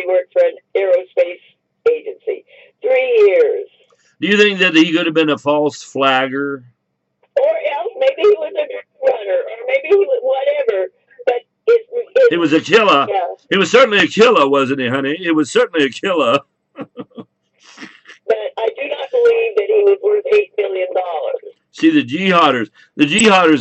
worked for an aerospace agency. 3 years. Do you think that he could have been a false flagger? Or else maybe he was a drug runner, or maybe he was whatever. But he was a killer. Yeah. He was certainly a killer, wasn't he, honey? It was certainly a killer. But I do not believe that he was worth $8 million. See, the jihaders,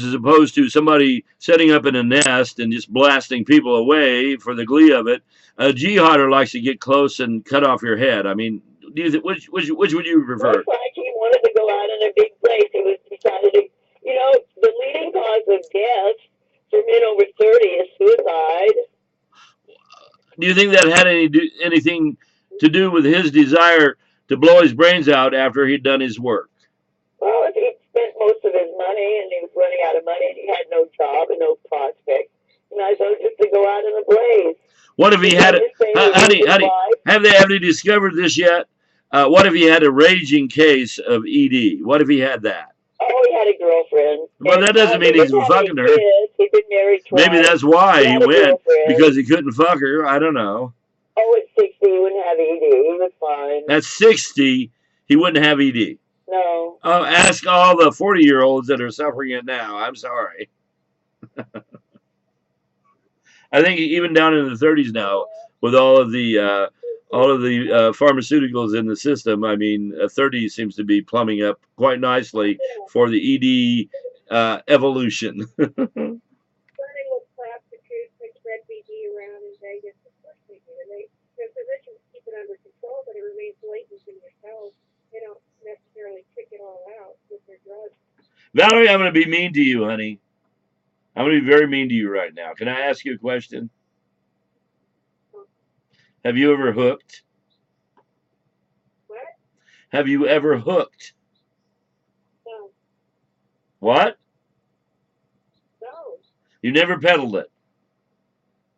as opposed to somebody setting up in a nest and just blasting people away for the glee of it, a jihadar likes to get close and cut off your head. I mean, do you which would you prefer? Looks like he wanted to go out in a big place. He was decided to, the leading cause of death for men over 30 is suicide. Do you think that had anything to do with his desire to blow his brains out after he'd done his work? Well, if he spent most of his money and he was running out of money and he had no job and no prospects, you might as well just to go out in a blaze. What if he had have they discovered this yet? What if he had a raging case of ED? What if he had that? Oh, he had a girlfriend. Well, that doesn't mean he's fucking her. He'd been married twice. Maybe that's why he went, because he couldn't fuck her. I don't know. Oh, at 60, he wouldn't have ED. He was fine. At 60, he wouldn't have ED. No. Oh, ask all the 40-year-olds that are suffering it now. I'm sorry. I think even down in the 30s now, with all of the pharmaceuticals in the system, I mean, 30 seems to be plumbing up quite nicely for the ED evolution. Valerie, I'm going to be mean to you, honey. I'm going to be very mean to you right now. Can I ask you a question? Have you ever hooked? What? Have you ever hooked? No. What? No. You never peddled it?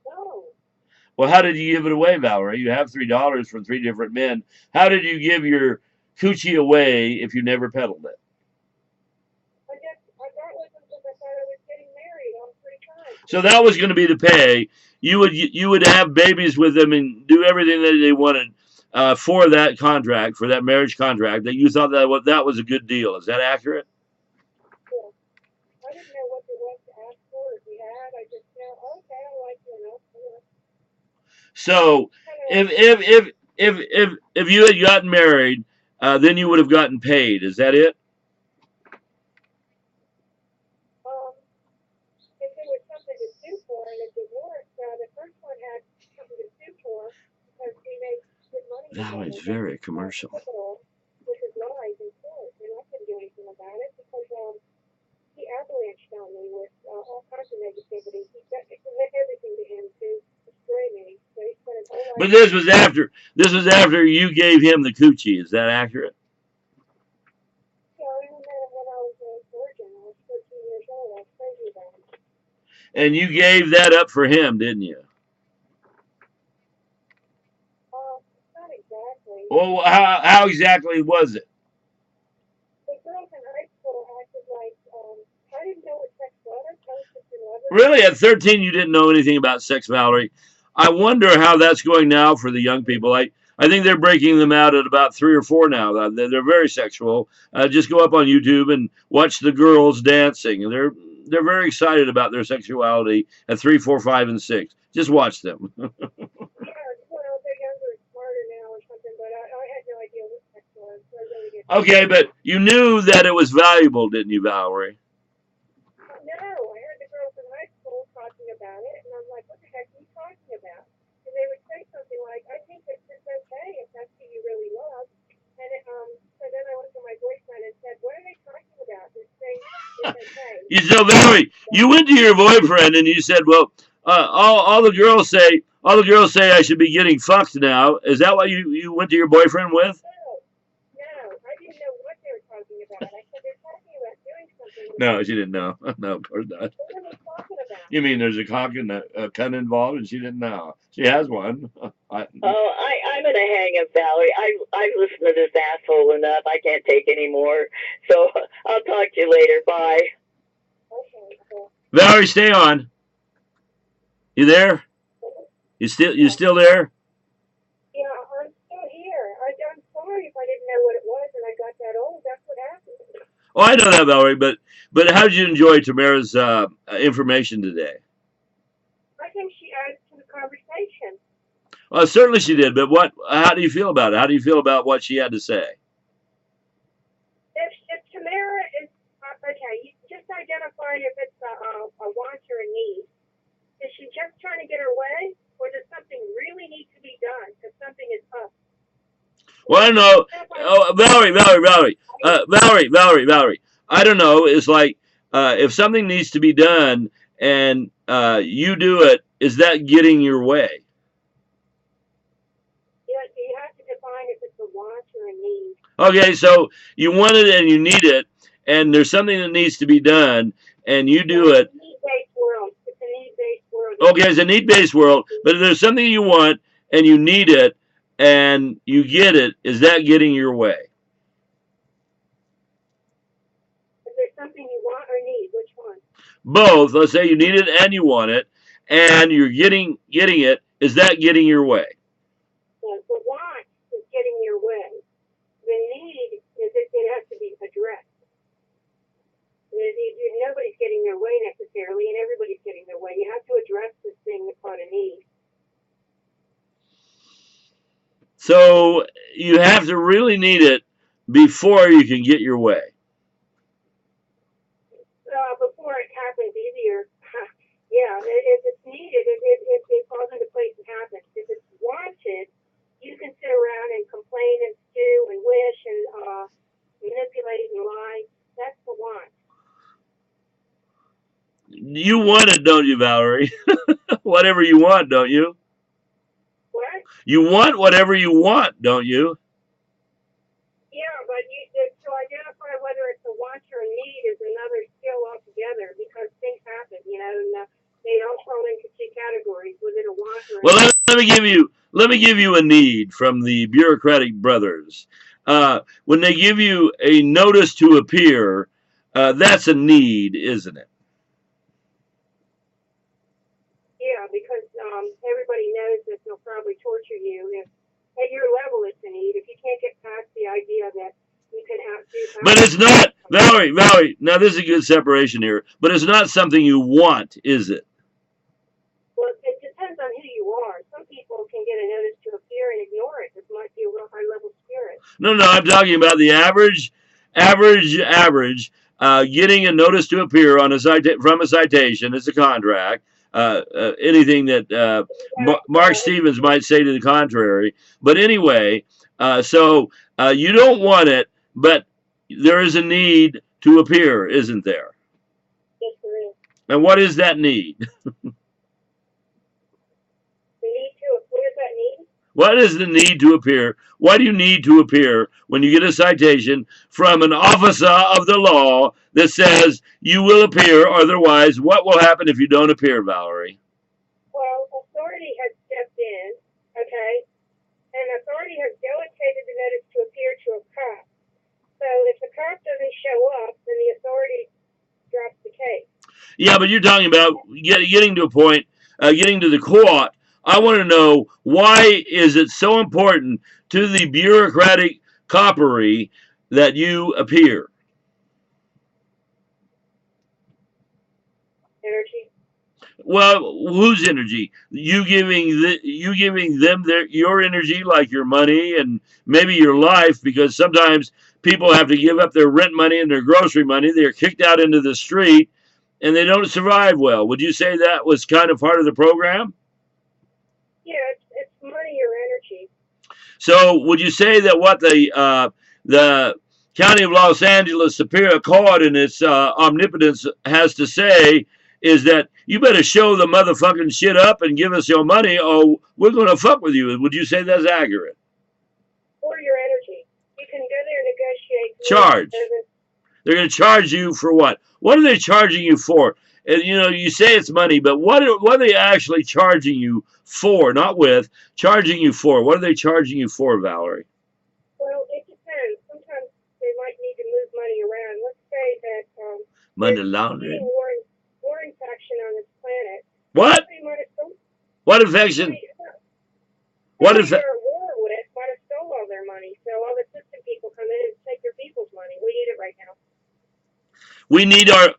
No. Well, how did you give it away, Valerie? You have $3 from 3 different men. How did you give your coochie away if you never peddled it? So that was going to be the pay. You would have babies with them and do everything that they wanted for that contract, for that marriage contract. That you thought that was a good deal. Is that accurate? Yeah. I didn't know what there was to ask for. If we had, I just okay, I like So if you had gotten married, then you would have gotten paid. Is that it? That was very commercial. Which is lies in court, and I couldn't do anything about it because he avalanched on me with all kinds of negativity. He meant everything to him to destroy me. So he spent his whole life. But this was after you gave him the coochie. Is that accurate? Yeah, I met him when I was a virgin. I was 13 years old. I was crazy about him. And you gave that up for him, didn't you? Well, how exactly was it? The girls in high school acted like, I didn't know what sex was. I was just in love. Really? At 13, you didn't know anything about sex, Valerie? I wonder how that's going now for the young people. I think they're breaking them out at about 3 or 4 now. They're very sexual. Just go up on YouTube and watch the girls dancing. They're very excited about their sexuality at 3, 4, 5, and 6. Just watch them. Okay, but you knew that it was valuable, didn't you, Valerie? No, I heard the girls in high school talking about it, and I'm like, what the heck are you talking about? And they would say something like, I think it's okay if that's who you really love. And so then I went to my boyfriend and said, what are they talking about? They're saying it's okay. So, Valerie, you went to your boyfriend and you said, well, all the girls say I should be getting fucked now. Is that what you went to your boyfriend with? No, she didn't know. No, of course not. You mean there's a cock and a cunt involved, and she didn't know? She has one. I'm gonna hang up, Valerie. I've listened to this asshole enough. I can't take any more. So I'll talk to you later. Bye. Valerie, stay on. You there? You still there? Oh, I know that, Valerie, but how did you enjoy Tamara's information today? I think she adds to the conversation. Well, certainly she did, but what? How do you feel about it? How do you feel about what she had to say? If Tamara is okay, you just identify if it's a want or a need. Is she just trying to get her way, or does something really need to be done? Because something is up. Well, I don't know. Oh, Valerie. I don't know. It's like if something needs to be done and you do it, is that getting your way? You have to define if it's a want or a need. Okay, so you want it and you need it, and there's something that needs to be done, and you do it. It's a need-based world. It's a need-based world. Okay, it's a need-based world, but if there's something you want and you need it and you get it, is that getting your way? If there's something you want or need, which one? Both. Let's say you need it and you want it, and you're getting it. Is that getting your way? The want is getting your way. The need is it has to be addressed. Nobody's getting their way necessarily, and everybody's getting their way. You have to address this thing that's called a need. So you have to really need it before you can get your way. Before it happens easier, yeah, if it's needed, it falls into place and happens. If it's wanted, you can sit around and complain and stew and wish and manipulate and lie. That's the want. You want it, don't you, Valerie? Whatever you want, don't you? What? You want whatever you want, don't you? Yeah, but to identify whether it's a want or a need is another skill altogether because things happen, and they all fall into two categories. Was it a want or a Well, need? let me give you a need from the bureaucratic brothers. When they give you a notice to appear, that's a need, isn't it? Yeah, because everybody knows that they'll probably torture you. If at your level it's a need. If you can't get past the idea that you can have to. But it's not, Valerie. Now this is a good separation here. But it's not something you want, is it? Well, it depends on who you are. Some people can get a notice to appear and ignore it. This might be a real high level spirit. No. I'm talking about the average. Getting a notice to appear on from a citation is a contract. Anything that Mark Stevens might say to the contrary. But anyway, so you don't want it, but there is a need to appear, isn't there? Yes, there is. And what is that need? What is that need? What is the need to appear? Why do you need to appear when you get a citation from an officer of the law that says you will appear, otherwise what will happen if you don't appear, Valerie? Well, authority has stepped in, okay? And authority has delegated the notice to appear to a cop. So if the cop doesn't show up, then the authority drops the case. Yeah, but you're talking about getting to a point, getting to the court. I want to know, why is it so important to the bureaucratic coppery that you appear? Energy. Well, whose energy? You giving them your energy, like your money and maybe your life, because sometimes people have to give up their rent money and their grocery money. They're kicked out into the street and they don't survive well. Would you say that was kind of part of the program? Yeah, it's money or energy. So would you say that what the County of Los Angeles Superior Court in its omnipotence has to say is that you better show the motherfucking shit up and give us your money, or we're going to fuck with you? Would you say that's accurate? Or your energy. You can go there and negotiate. Charge. They're going to charge you for what? What are they charging you for? And you say it's money, but what are they actually charging you for? Not with, charging you for. What are they charging you for, Valerie? Well, it depends. Sometimes they might need to move money around. Let's say that money laundering. War infection on this planet. What? What infection? What if they're at war with might have stole all their money? So all the system people come in and take their people's money. We need it right now. We need our.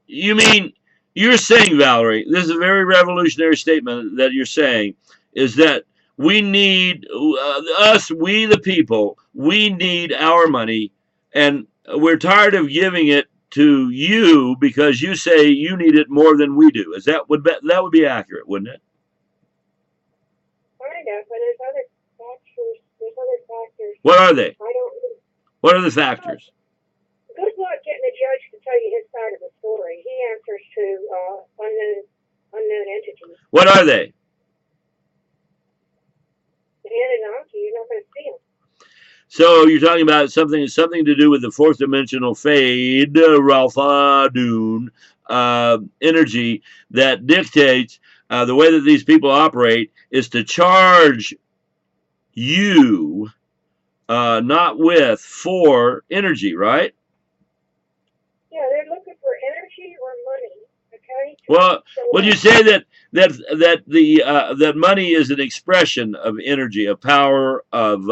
You mean you're saying, Valerie? This is a very revolutionary statement that you're saying. Is that we need us, we the people. We need our money, and we're tired of giving it to you because you say you need it more than we do. Is that would be accurate, wouldn't it? Kind of, but there's other factors. There's other factors. What are they? I don't. What are the factors? Good luck getting a judge to tell you his side of the story. He answers to unknown entities. What are they? The Anunnaki, you're not going to see them. So you're talking about something to do with the fourth dimensional fade, Ralpha Dune, energy that dictates the way that these people operate is to charge you, not with, for energy, right? Yeah, they're looking for energy or money. Okay. Well, would you say that money is an expression of energy, of power, of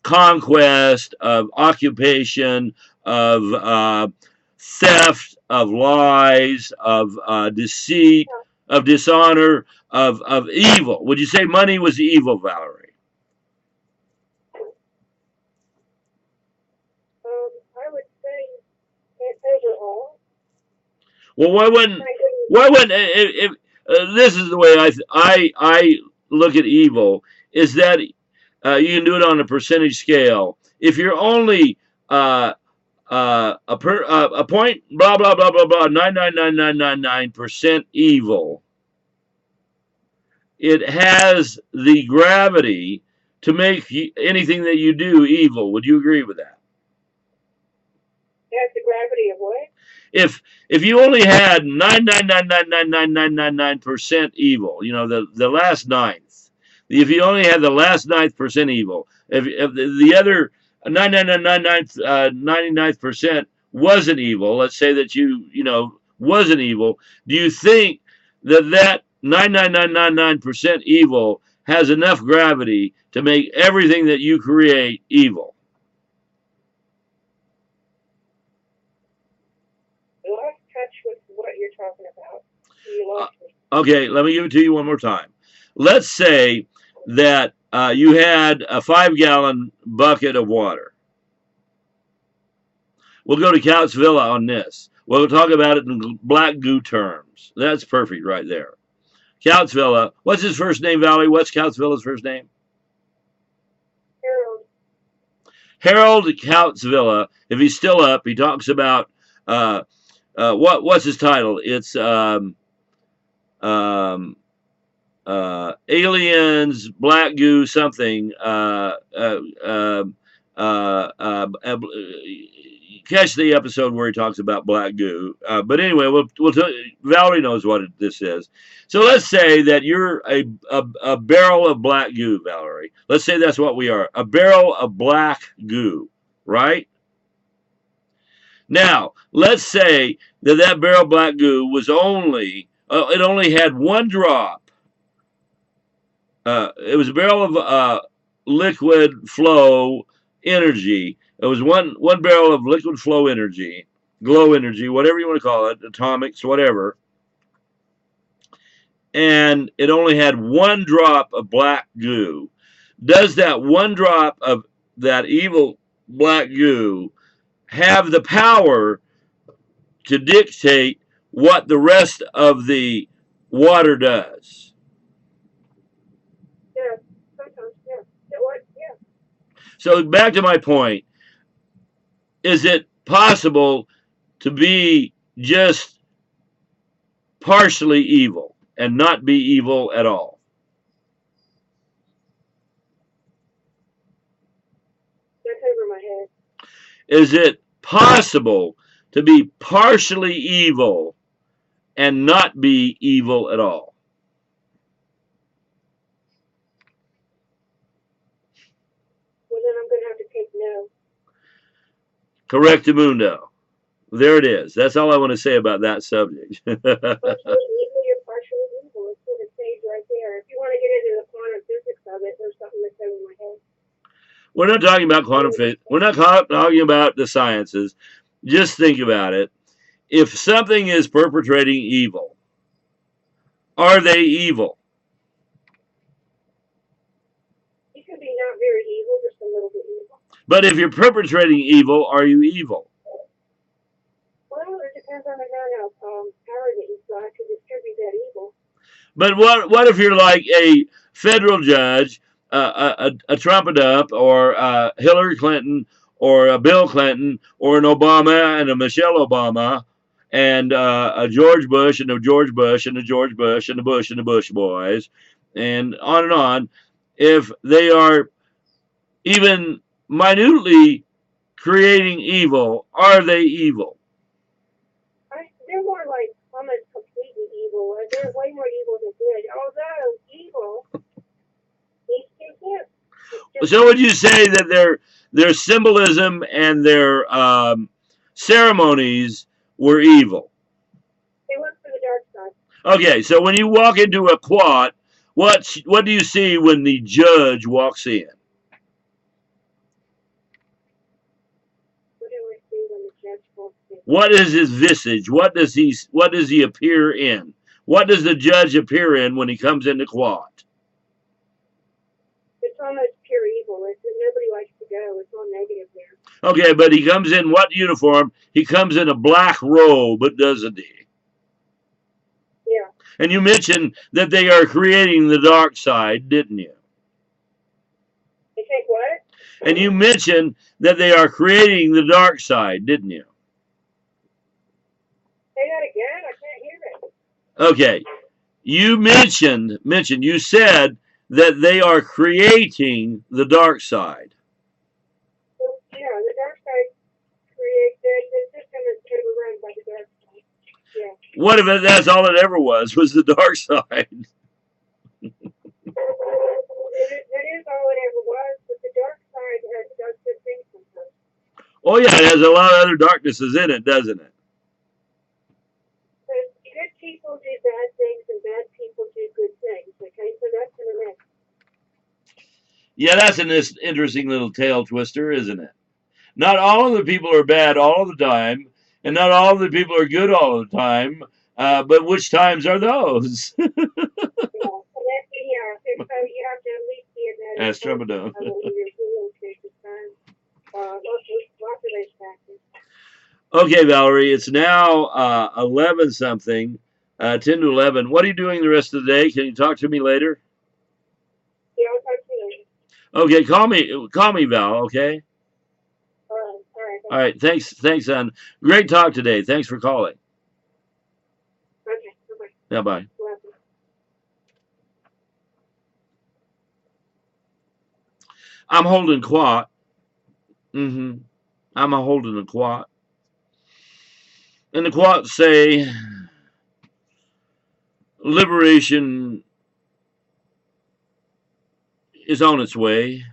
conquest, of occupation, of theft, of lies, of deceit, of dishonor, of evil? Would you say money was evil, Valerie? I would say overall. Well, why wouldn't if this is the way I look at evil, is that you can do it on a percentage scale. If you're only a point blah blah blah blah blah 99.99999% evil, it has the gravity to make anything that you do evil. Would you agree with that? That's the gravity of what? If you only had 99.9999999% evil, you know, the last ninth. If you only had the last ninth percent evil, if the other 99.9999% wasn't evil, let's say that you know wasn't evil, do you think that 99.999% evil has enough gravity to make everything that you create evil? Lost touch with what you're talking about. You lost me. Okay, let me give it to you one more time. Let's say that you had a 5-gallon bucket of water. We'll go to Couch Villa on this. We'll talk about it in black goo terms. That's perfect right there. Couch Villa. What's his first name, Valerie? What's Couch Villa's first name? Harold. Harold Couch Villa. If he's still up, he talks about what's his title? It's aliens, black goo, something. Catch the episode where he talks about black goo. But anyway, we'll tell you, Valerie knows what this is. So let's say that you're a barrel of black goo, Valerie. Let's say that's what we are, a barrel of black goo, right? Now, let's say that barrel of black goo was only, it only had one drop. It was a barrel of liquid flow energy. It was one barrel of liquid flow energy, glow energy, whatever you want to call it, atomics, whatever. And it only had one drop of black goo. Does that one drop of that evil black goo have the power to dictate what the rest of the water does? Yeah, sometimes, yeah. It was, yeah. So back to my point. Is it possible to be just partially evil and not be evil at all? That's over my head. Is it possible to be partially evil and not be evil at all? Well, then I'm going to have to take no. Correctamundo. There it is. That's all I want to say about that subject. Partially evil, you're partially evil. It's sort of stage right there. If you want to get into the quantum physics of it, there's something that's over my head. We're not talking about quantum physics. We're not talking about the sciences. Just think about it. If something is perpetrating evil, are they evil? You can be not very evil, just a little bit evil. But if you're perpetrating evil, are you evil? Well, it depends on the amount of power that you've got to distribute that evil. But what if you're like a federal judge, a Trump up, or Hillary Clinton, or a Bill Clinton, or an Obama and a Michelle Obama, and a George Bush and a George Bush and a George Bush and a Bush and the Bush boys, and on and on. If they are even minutely creating evil, are they evil? They're more like almost completely evil. They're way more evil than good. Although evil needs to exist. So would you say that their symbolism and their ceremonies were evil? They went for the dark side. Okay, so when you walk into a quad, what do you see when the judge walks in? What do we see when the judge walks in? What is his visage? What does he appear in? What does the judge appear in when he comes into quad? It's almost pure evil. Nobody likes to go. It's all negative there. Okay, but he comes in what uniform? He comes in a black robe, doesn't he? Yeah. And you mentioned that they are creating the dark side, didn't you? You think what? And you mentioned that they are creating the dark side, didn't you? Say that again. I can't hear it. Okay. You you said that they are creating the dark side. Well, yeah, the dark side creates the system is overrun by the dark side. Yeah. What if that's all it ever was the dark side? That is all it ever was, but the dark side does good things sometimes. Oh yeah, it has a lot of other darknesses in it, doesn't it? Because good people do bad things and bad people do good things. Okay, so that's in the mix. Yeah, that's an interesting little tail twister, isn't it? Not all of the people are bad all the time, and not all of the people are good all the time. But which times are those? Yeah, so you have to at least be in that. Ask Trumpadone. Lots of those factors. Okay, Valerie, it's now 11 something, 10 to 11. What are you doing the rest of the day? Can you talk to me later? Yeah, I'll talk to you later. Okay, call me, Val. Okay. All right. All right. Thanks, son. Great talk today. Thanks for calling. Okay. Bye-bye. Yeah, bye. I'm holding quat. I'm holding a quat. And the quats say liberation is on its way.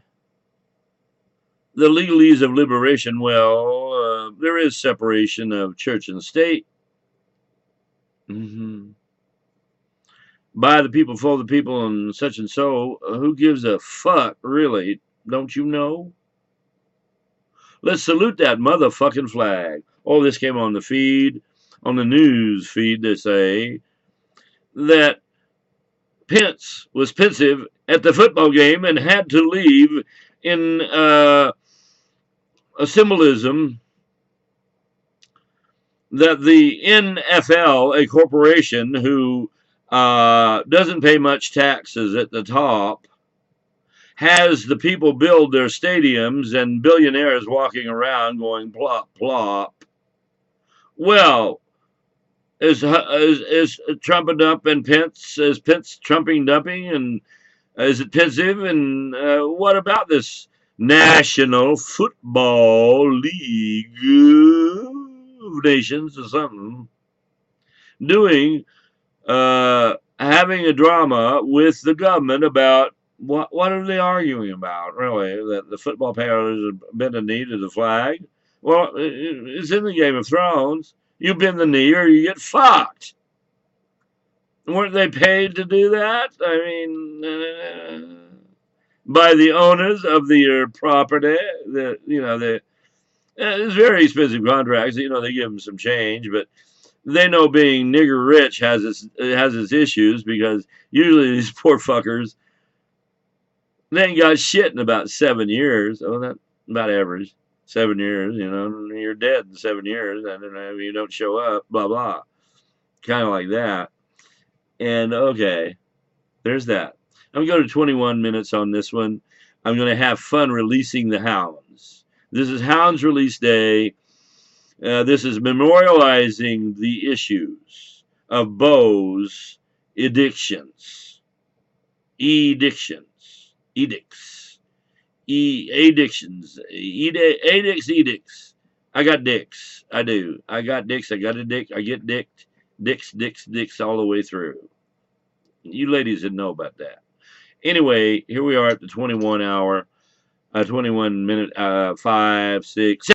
The legalese of liberation, well, there is separation of church and state. By the people, for the people, and such and so. Who gives a fuck, really? Don't you know? Let's salute that motherfucking flag. Oh, this came on the feed, on the news feed. They say that Pence was pensive at the football game and had to leave in a symbolism that the NFL, a corporation who doesn't pay much taxes at the top, has the people build their stadiums and billionaires walking around going plop, plop. Well, is Trump and Dump and Pence, is Pence trumping dumping, and is it pensive? And what about this National Football League of Nations or something doing, having a drama with the government about what are they arguing about, really? That the football players have bent the knee to the flag? Well, it's in the Game of Thrones. You bend the knee or you get fucked. Weren't they paid to do that? I mean, by the owners of the property, the It's very expensive contracts. You know, they give them some change, but they know being nigger rich has its issues because usually these poor fuckers, they ain't got shit in about 7 years. Oh, that about average. 7 years, you know, you're dead in 7 years, and if you don't show up, blah blah, kind of like that. And okay, there's that. I'm going to go to 21 minutes on this one. I'm going to have fun releasing the hounds. This is Hounds Release Day. This is memorializing the issues of Bo's addictions, edicts, edicts. I got dicks. I do. I got dicks. I got a dick. I get dicked. Dicks all the way through. You ladies didn't know about that. Anyway, here we are at the 21 hour, 21 minute, 5, 6,